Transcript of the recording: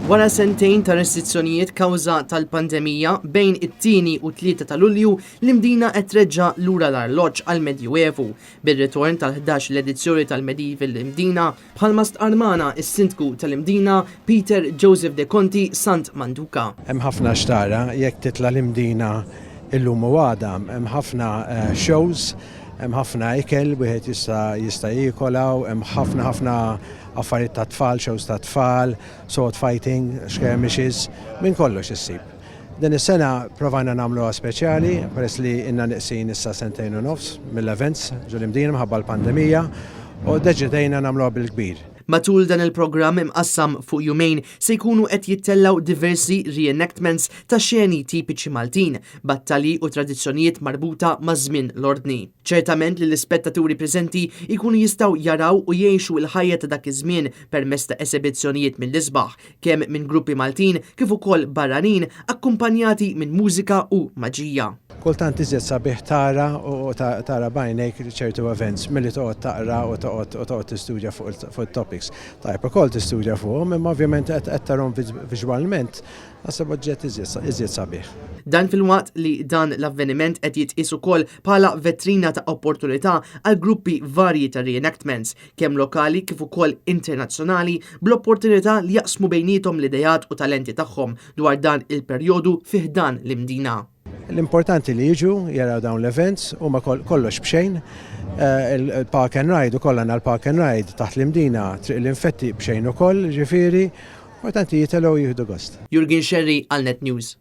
Wara sentejn ta' restrizzjonijiet kawża tal-pandemija bejn it-2 u 3 ta' Lulju l-Imdina qed treġġa' lura l-arloġġ għall-Medjuevu bir-ritorn tal-11 l-edizzjoni tal-Medieval Imdina bħalma stqarmana is-Sindku tal-Imdina Peter Joseph De Conti Sant Manduka. Hemm ħafna xtara jekk titla' l-Imdina illum u għada, hemm ħafna shows, hemm ħafna ikel wieħed jista' jiekolaw, hemm ħafna affarijiet ta' tfal, shows ta' tfal, sword fighting, skirmishes, minn kollox issib. Din is-sena provajna nagħmluha speċjali peress li inna neqsin issa 2 snin u nofs mill-events ġol Imdina minħabba l-pandemija u deċidejna nagħmluha bil-kbir. Matul dan il-programm imqassam fuq jumejn se jkunu qed jittellaw diversi reenactments ta' xeni tipiċi Maltin, battalji u tradizzjonijiet marbuta ma' żmien l-ordni. Ċertament li l-ispettaturi preżenti jkunu jistgħu jaraw u jgħixu l-ħajja ta' dak iż-żmien permezz ta' esibizzjonijiet mill-isbaħ, kemm minn gruppi Maltin kif ukoll barranin akkumpanjati minn mużika u maġija. Kultant iżjed sabiħ tara u tara bajnejk ċertu events milli toqgħod taqra u toqgħod tistudja fuq it-topics. Tajb ukoll tistudja fuqhom, imma ovvjament qed tarahom viżwalment naħseb oġġett iżjed sabiħ. Dan fil-waqt li dan l-avveniment qed jitqies ukoll bħala vetrina ta' opportunità għal gruppi varji ta' reenactments, kemm lokali kif ukoll internazzjonali, bl-opportunità li jaqsmu bejniethom l-idejat u talenti tagħhom dwar dan il-perjodu fih dan l-Imdina. L-importanti li jiġu jaraw dawn l-events u ma kollox bxejn. Il-Park and Ride u kollha l-Park and Ride taħt l-Imdina triq l-infetti bxejn ukoll, ġifieri, importanti jitelgħu jieħdu gost. Jurgen Xerri għal Net News.